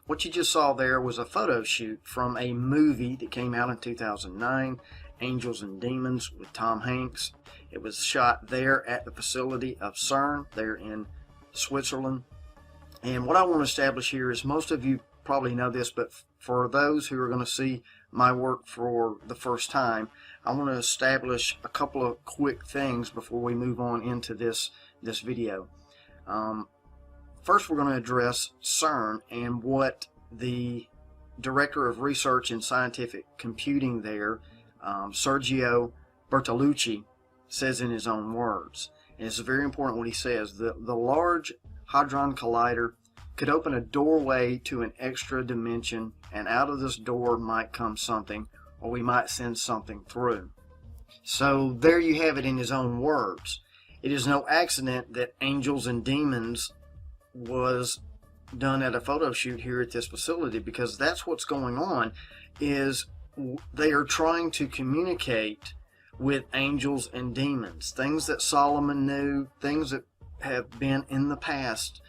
What you just saw there was a photo shoot from a movie that came out in 2009, Angels and Demons, with Tom Hanks. It was shot there at the facility of CERN, there in Switzerland. And what I want to establish here is, most of you probably know this, but for those who are going to see my work for the first time, I want to establish a couple of quick things before we move on into this video. First, we're going to address CERN and what the Director of Research in Scientific Computing there, Sergio Bertolucci, says in his own words. And it's very important what he says. The Large Hadron Collider could open a doorway to an extra dimension, and out of this door might come something, or we might send something through. So there you have it in his own words. It is no accident that Angels and Demons was done at a photo shoot here at this facility, because that's what's going on. Is they are trying to communicate with angels and demons, things that Solomon knew, things that have been in the past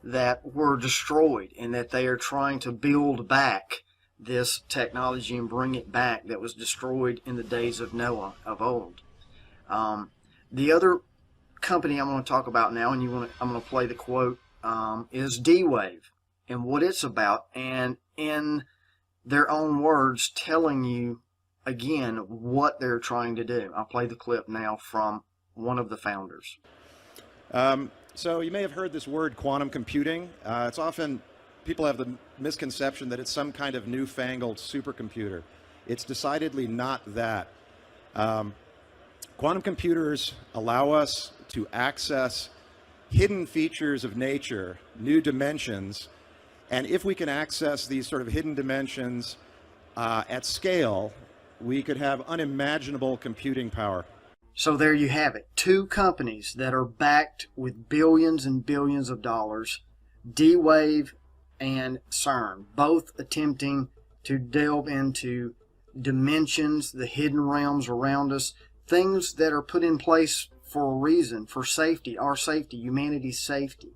that were destroyed, and that they are trying to build back this technology and bring it back that was destroyed in the days of Noah of old. The other company I'm going to talk about now, and I'm going to play the quote, is D-Wave, and what it's about, and in their own words telling you again what they're trying to do. I'll play the clip now from one of the founders. So you may have heard this word, quantum computing. It's often, people have the misconception that it's some kind of newfangled supercomputer. It's decidedly not that. Quantum computers allow us to access hidden features of nature, new dimensions, and if we can access these sort of hidden dimensions at scale, we could have unimaginable computing power. So there you have it. Two companies that are backed with billions and billions of dollars, D-Wave and CERN, both attempting to delve into dimensions, the hidden realms around us, things that are put in place for a reason, for safety, our safety, humanity's safety.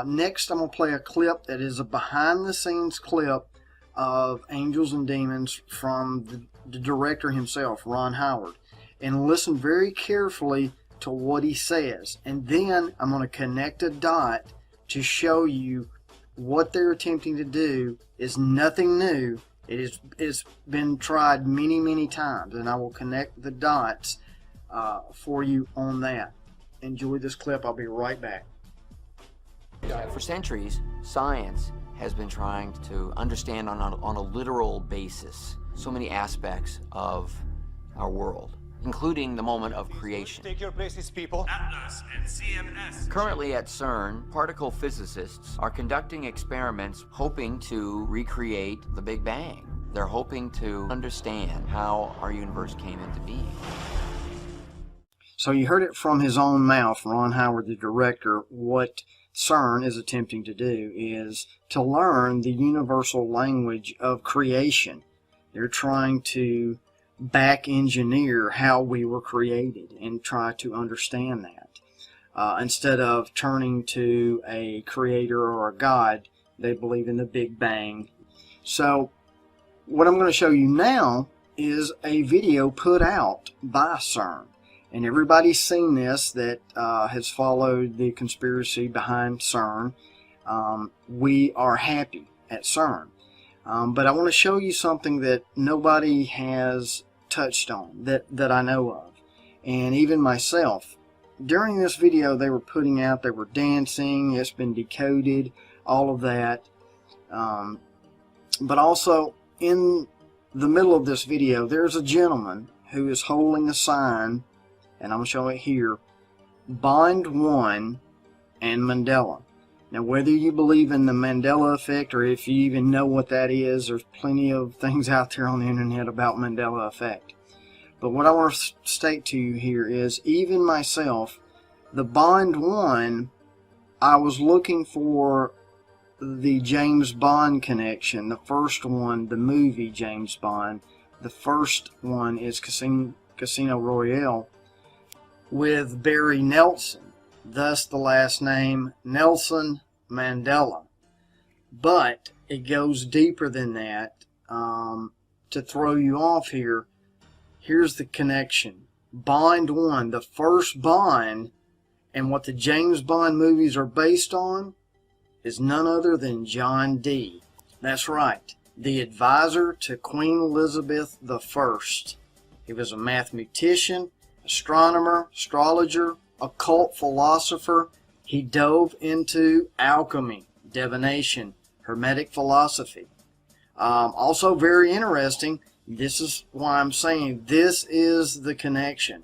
Next, I'm going to play a clip that is a behind-the-scenes clip of Angels and Demons from the director himself, Ron Howard. And listen very carefully to what he says. And then I'm going to connect a dot to show you what they're attempting to do is nothing new. It's been tried many, many times. And I will connect the dots for you on that. Enjoy this clip. I'll be right back. For centuries, science has been trying to understand on a literal basis so many aspects of our world, including the moment of creation. Take your places, people. Atlas and CMS. Currently at CERN, particle physicists are conducting experiments hoping to recreate the Big Bang. They're hoping to understand how our universe came into being. So you heard it from his own mouth, Ron Howard, the director. What CERN is attempting to do is to learn the universal language of creation. They're trying to back engineer how we were created and try to understand that. Instead of turning to a creator or a God, they believe in the Big Bang. So what I'm going to show you now is a video put out by CERN. And everybody's seen this that has followed the conspiracy behind CERN. We are happy at CERN. But I want to show you something that nobody has touched on, that I know of. And even myself. During this video they were putting out, they were dancing, it's been decoded, all of that. But also in the middle of this video there's a gentleman who is holding a sign, and I'm going to show it here, Bond 1 and Mandela. Now, whether you believe in the Mandela effect or if you even know what that is, there's plenty of things out there on the internet about Mandela effect. But what I want to state to you here is, even myself, the Bond 1, I was looking for the James Bond connection. The first one, the movie James Bond. The first one is Casino Royale, with Barry Nelson, thus the last name Nelson Mandela. But it goes deeper than that. To throw you off here, here's the connection. Bond 1, the first Bond, and what the James Bond movies are based on, is none other than John Dee. That's right, the advisor to Queen Elizabeth I. He was a mathematician, astronomer, astrologer, occult philosopher. He dove into alchemy, divination, Hermetic philosophy. Also very interesting, this is why I'm saying this is the connection.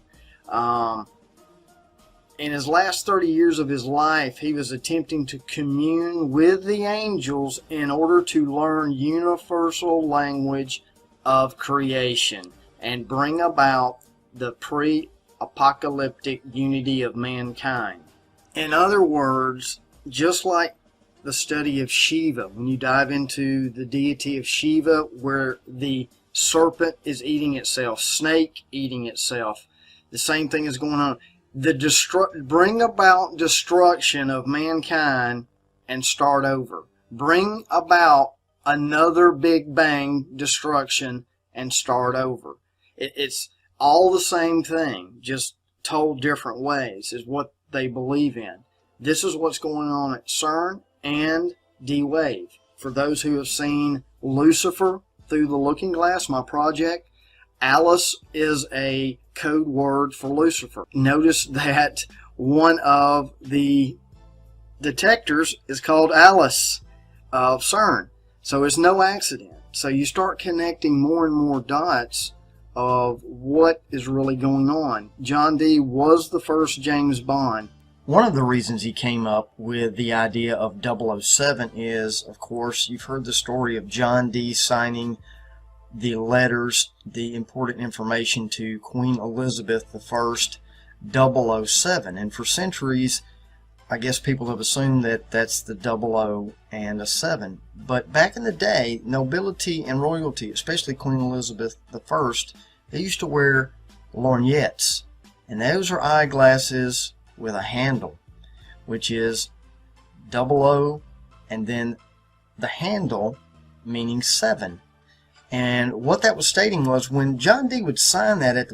In his last 30 years of his life, he was attempting to commune with the angels in order to learn universal language of creation and bring about the pre-apocalyptic unity of mankind. In other words, just like the study of Shiva, when you dive into the deity of Shiva, where the serpent is eating itself, snake eating itself, the same thing is going on. Bring about destruction of mankind and start over. Bring about another Big Bang destruction and start over. It's all the same thing, just told different ways, is what they believe in. This is what's going on at CERN and D-Wave. For those who have seen Lucifer Through the Looking Glass, my project, Alice is a code word for Lucifer. Notice that one of the detectors is called Alice of CERN. So it's no accident. So you start connecting more and more dots of what is really going on. John Dee was the first James Bond. One of the reasons he came up with the idea of 007 is, of course, you've heard the story of John Dee signing the letters, the important information to Queen Elizabeth I, 007. And for centuries, I guess people have assumed that that's the 00 and a 7. But back in the day, nobility and royalty, especially Queen Elizabeth I, they used to wear lorgnettes. And those are eyeglasses with a handle, which is 00 and then the handle meaning 7. And what that was stating was when John Dee would sign that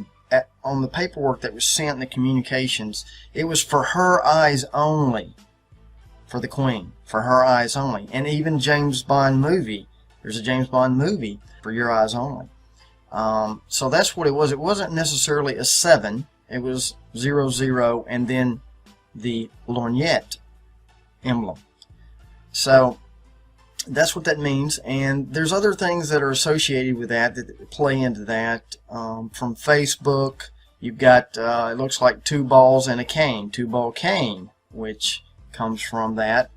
on the paperwork that was sent in the communications, it was for her eyes only, for the Queen, for her eyes only. And even James Bond movie, there's a James Bond movie for your eyes only. So that's what it was. It wasn't necessarily a 7. It was 00 and then the lorgnette emblem. So that's what that means, and there's other things that are associated with that play into that. From Facebook, you've got it looks like 2 balls and a cane, 2-ball cane, which comes from that.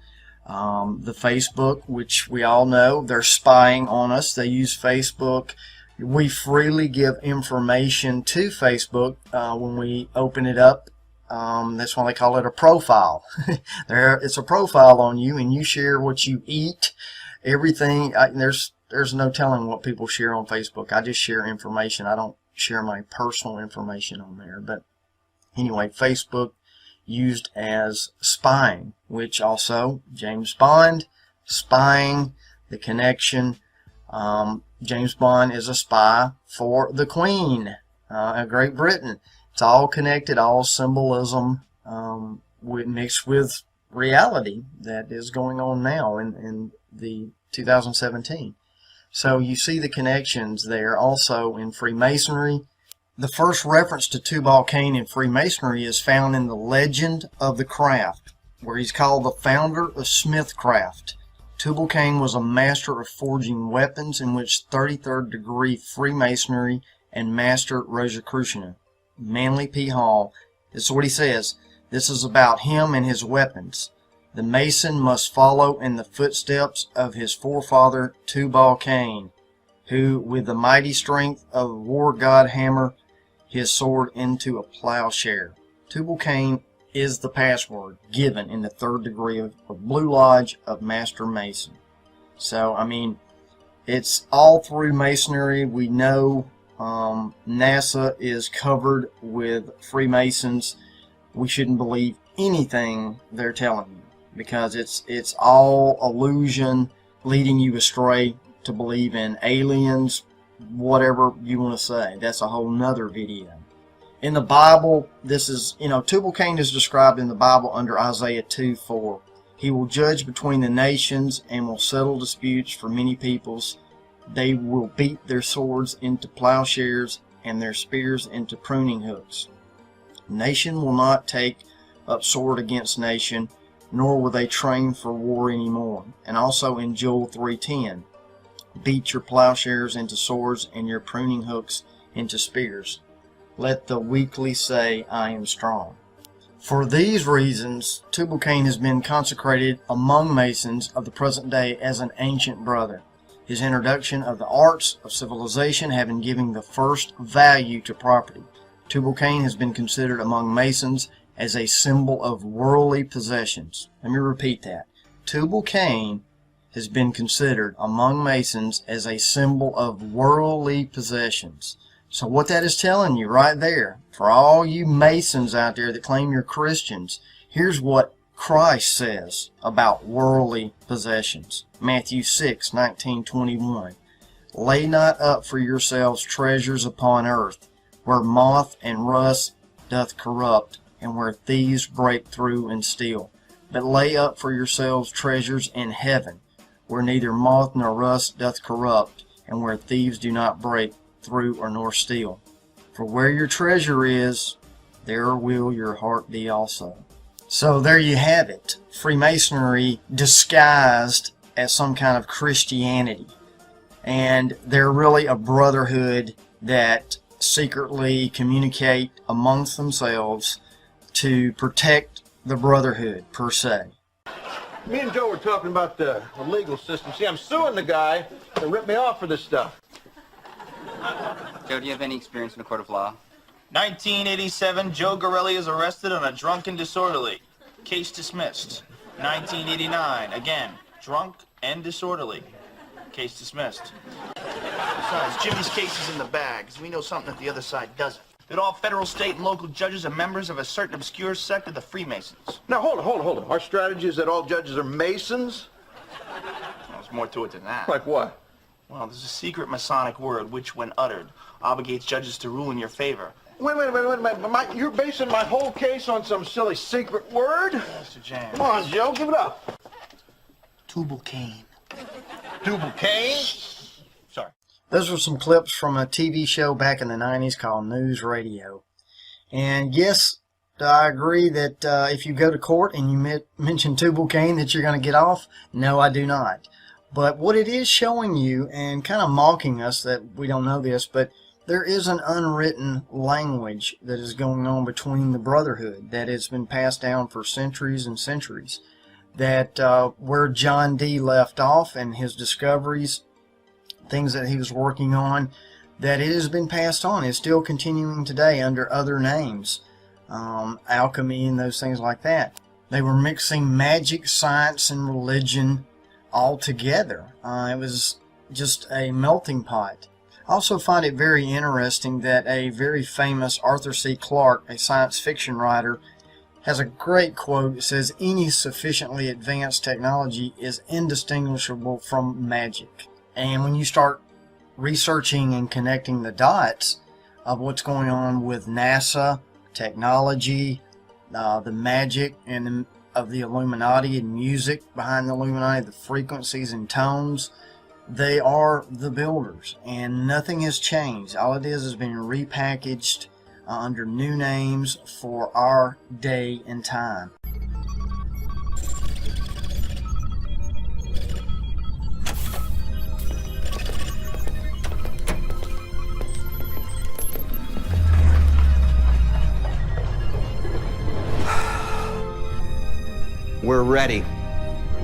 The Facebook, which we all know, they're spying on us. They use Facebook. We freely give information to Facebook when we open it up. That's why they call it a profile. It's a profile on you, and you share what you eat, everything. There's no telling what people share on Facebook. I just share information. I don't share my personal information on there. But anyway, Facebook used as spying, which also James Bond, spying, the connection. James Bond is a spy for the Queen of Great Britain. It's all connected, all symbolism mixed with reality that is going on now in the 2017. So you see the connections there. Also in Freemasonry, the first reference to 2-ball cane in Freemasonry is found in the Legend of the Craft, where he's called the founder of Smithcraft. Tubal Cain was a master of forging weapons, in which 33rd degree Freemasonry and Master Rosicrucian. Manly P. Hall, this is what he says. This is about him and his weapons. The Mason must follow in the footsteps of his forefather Tubal Cain, who, with the mighty strength of a war god, hammer his sword into a plowshare. Tubal Cain is the password given in the 3rd degree of Blue Lodge of Master Mason. So, I mean, it's all through Masonry. We know NASA is covered with Freemasons. We shouldn't believe anything they're telling you, because it's all illusion. leading you astray to believe in aliens, whatever you want to say. That's a whole nother video. In the Bible, this is, Tubal-Cain is described in the Bible under Isaiah 2:4. He will judge between the nations and will settle disputes for many peoples. They will beat their swords into plowshares and their spears into pruning hooks. Nation will not take up sword against nation, nor will they train for war anymore. And also in Joel 3:10, beat your plowshares into swords and your pruning hooks into spears. Let the weakly say, I am strong. For these reasons, Tubal-Cain has been consecrated among Masons of the present day as an ancient brother. His introduction of the arts of civilization having given the first value to property. Tubal-Cain has been considered among Masons as a symbol of worldly possessions. Let me repeat that. Tubal-Cain has been considered among Masons as a symbol of worldly possessions. So what that is telling you right there, for all you Masons out there that claim you're Christians, here's what Christ says about worldly possessions. Matthew 6:19-21. Lay not up for yourselves treasures upon earth, where moth and rust doth corrupt, and where thieves break through and steal. But lay up for yourselves treasures in heaven, where neither moth nor rust doth corrupt, and where thieves do not break through or nor steal. For where your treasure is, there will your heart be also. So there you have it. Freemasonry disguised as some kind of Christianity. And they're really a brotherhood that secretly communicate amongst themselves to protect the brotherhood, per se. Me and Joe were talking about the legal system. See, I'm suing the guy that ripped me off for this stuff. Joe, do you have any experience in a court of law? 1987, Joe Gorelli is arrested on a drunken disorderly. Case dismissed. 1989, again, drunk and disorderly. Case dismissed. Besides, Jimmy's case is in the bag, because we know something that the other side doesn't. That all federal, state, and local judges are members of a certain obscure sect of the Freemasons. Now, hold on. Our strategy is that all judges are Masons? Well, there's more to it than that. Like what? Well, there's a secret Masonic word which, when uttered, obligates judges to rule in your favor. Wait a minute. You're basing my whole case on some silly secret word? Mr. James. Come on, Joe, give it up. Tubal-Cain. Tubal-Cain? Sorry. Those were some clips from a TV show back in the 90s called News Radio. And yes, I agree that if you go to court and you mention Tubal-Cain that you're going to get off. No, I do not. But what it is showing you, and kind of mocking us that we don't know this, but there is an unwritten language that is going on between the brotherhood that has been passed down for centuries and centuries. That where John Dee left off and his discoveries, things that he was working on, that it has been passed on. It's still continuing today under other names, alchemy and those things like that. They were mixing magic, science, and religion all together. It was just a melting pot. I also find it very interesting that a very famous Arthur C. Clarke, a science fiction writer, has a great quote. It says, any sufficiently advanced technology is indistinguishable from magic. And when you start researching and connecting the dots of what's going on with NASA, technology, the magic and of the Illuminati and music behind the Illuminati, the frequencies and tones, they are the builders, and nothing has changed. All it is has been repackaged under new names for our day and time. We're ready.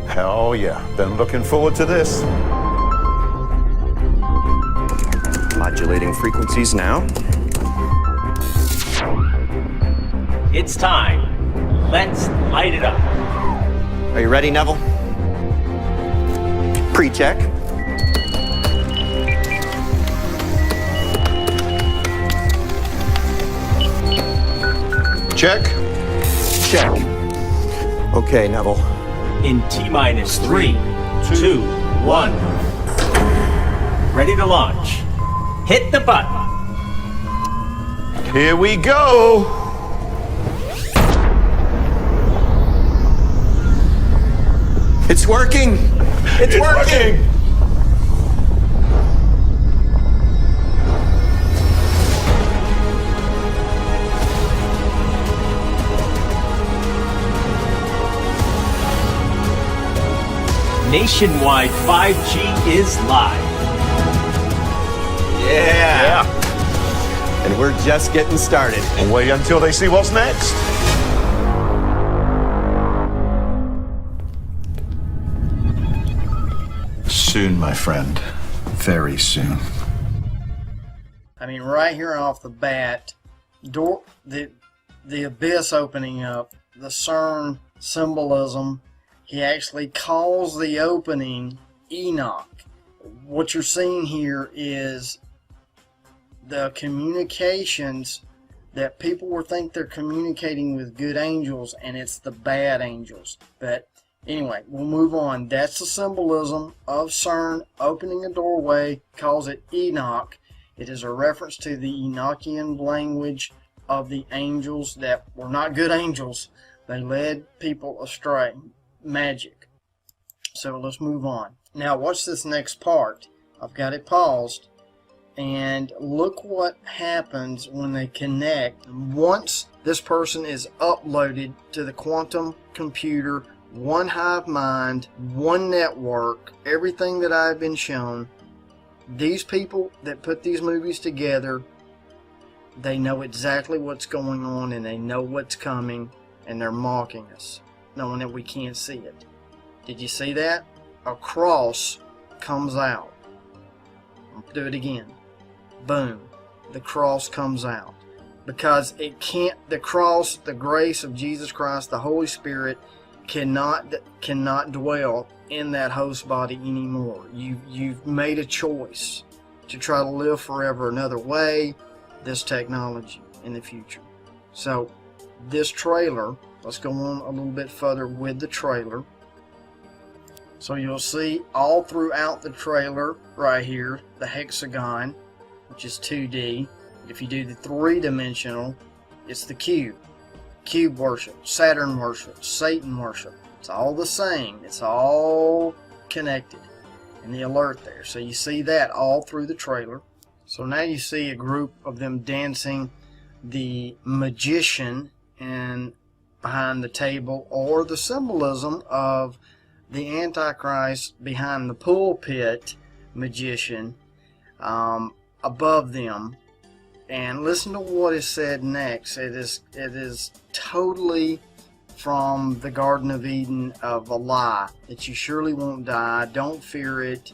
Hell yeah. Been looking forward to this. Modulating frequencies now. It's time. Let's light it up. Are you ready, Neville? Pre-check. Check. Check. Okay, Neville. In T-minus 3, 2, 1. Ready to launch. Hit the button. Here we go. It's working! It's working. Nationwide 5G is live. Yeah! And we're just getting started. Wait until they see what's next. Soon, my friend. Very soon. I mean, right here off the bat, the abyss opening up, the CERN symbolism. He actually calls the opening Enoch. What you're seeing here is the communications that people will think they're communicating with good angels, and it's the bad angels. But anyway, we'll move on. That's the symbolism of CERN opening a doorway, calls it Enoch. It is a reference to the Enochian language of the angels that were not good angels. They led people astray. Magic. So let's move on. Now watch this next part. I've got it paused. And look what happens when they connect. Once this person is uploaded to the quantum computer, one hive mind, one network, everything that I've been shown, these people that put these movies together, they know exactly what's going on and they know what's coming, and they're mocking us, knowing that we can't see it. Did you see that? A cross comes out. I'll do it again. Boom. The cross comes out. Because it can't, the cross, the grace of Jesus Christ, the Holy Spirit, cannot dwell in that host body anymore. You've made a choice to try to live forever another way, this technology in the future. So this trailer, let's go on a little bit further with the trailer. So you'll see all throughout the trailer right here, the hexagon, which is 2D. If you do the three-dimensional, it's the cube. Cube worship, Saturn worship, Satan worship. It's all the same. It's all connected in the alert there. So you see that all through the trailer. So now you see a group of them dancing the magician and behind the table, or the symbolism of the Antichrist behind the pulpit magician above them. And listen to what is said next. It is totally from the Garden of Eden of a lie, that you surely won't die, don't fear it.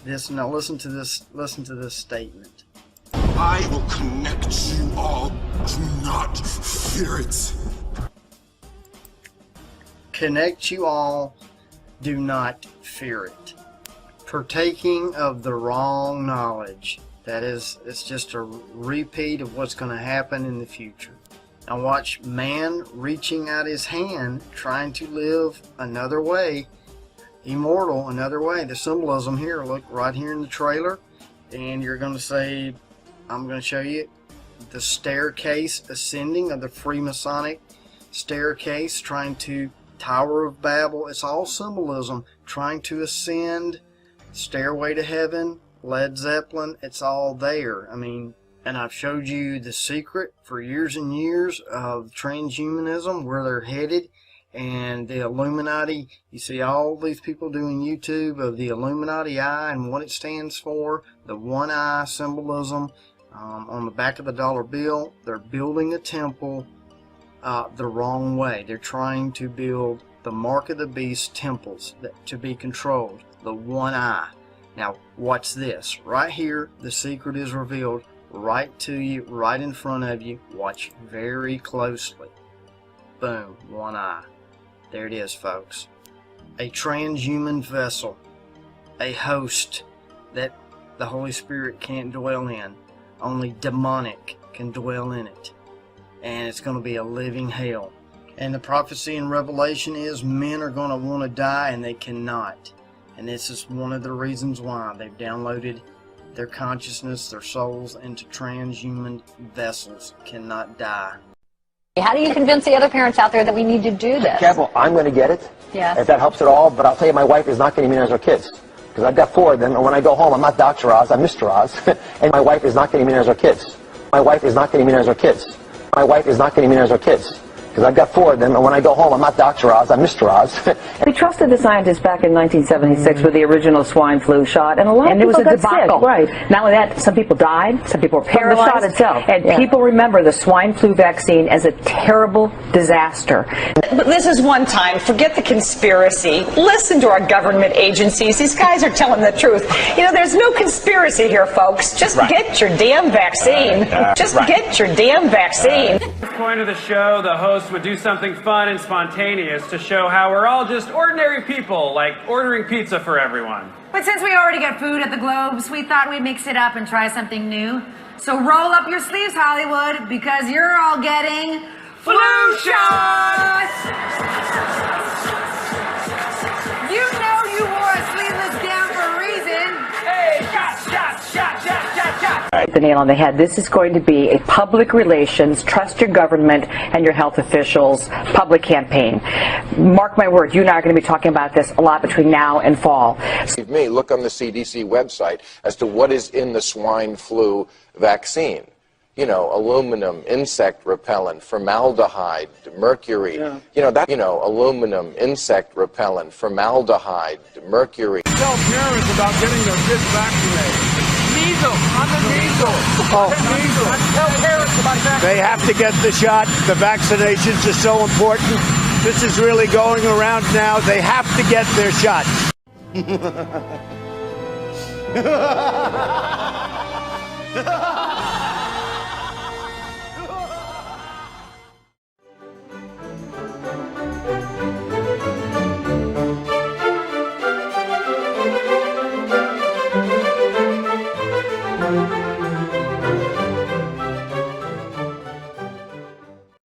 Now listen to this statement. I will connect you all. Do not fear it. Connect you all. Do not fear it. Partaking of the wrong knowledge. It's just a repeat of what's going to happen in the future. Now watch man reaching out his hand, trying to live another way, immortal, another way. The symbolism here, look right here in the trailer, and you're going to say, I'm going to show you the staircase ascending of the Freemasonic staircase, trying to Tower of Babel. It's all symbolism, trying to ascend, Stairway to Heaven, Led Zeppelin, it's all there. I mean, and I've showed you the secret for years and years of transhumanism, where they're headed, and the Illuminati. You see all these people doing YouTube of the Illuminati eye and what it stands for, the one eye symbolism on the back of the dollar bill. They're building a temple the wrong way. They're trying to build the mark of the beast temples to be controlled, the one eye. Now watch this. Right here, the secret is revealed right to you, right in front of you. Watch very closely. Boom, one eye. There it is, folks. A transhuman vessel, a host that the Holy Spirit can't dwell in. Only demonic can dwell in it. And it's going to be a living hell. And the prophecy in Revelation is men are going to want to die, and they cannot. And this is one of the reasons why they've downloaded their consciousness, their souls, into transhuman vessels. Cannot die. How do you convince the other parents out there that we need to do this? Careful, I'm going to get it. Yes. If that helps at all, but I'll tell you, my wife is not going to immunize her kids. Because I've got 4 of them, and when I go home, I'm not Dr. Oz, I'm Mr. Oz. And my wife is not going to immunize her kids. My wife is not going to immunize her kids. My wife is not going to immunize her kids. Because I've got 4 of them, and when I go home, I'm not Dr. Oz, I'm Mr. Oz. We trusted the scientists back in 1976 with the original swine flu shot, and a lot of people got sick. Right. Not only that, some people died, some people were paralyzed. From the shot itself. And people remember the swine flu vaccine as a terrible disaster. But this is one time. Forget the conspiracy. Listen to our government agencies. These guys are telling the truth. You know, there's no conspiracy here, folks. Just get your damn vaccine. Just get your damn vaccine. At this point of the show, the host would do something fun and spontaneous to show how we're all just ordinary people, like ordering pizza for everyone. But since we already get food at the Globes, we thought we'd mix it up and try something new. So roll up your sleeves, Hollywood, because you're all getting flu shots! You know you wore a sleeveless gown for a reason. Hey, shot, shot, shot, shot, shot, shot. The nail on the head. This is going to be a public relations, trust your government and your health officials public campaign. Mark my word, you and I are going to be talking about this a lot between now and fall. Me, look on the CDC website as to what is in the swine flu vaccine. You know, aluminum, insect repellent, formaldehyde, mercury. Yeah. Aluminum, insect repellent, formaldehyde, mercury. Tell parents about getting their kids vaccinated. Measles. I'm the measles. Measles. Tell parents about that. They have to get the shot. The vaccinations are so important. This is really going around now. They have to get their shots. Ha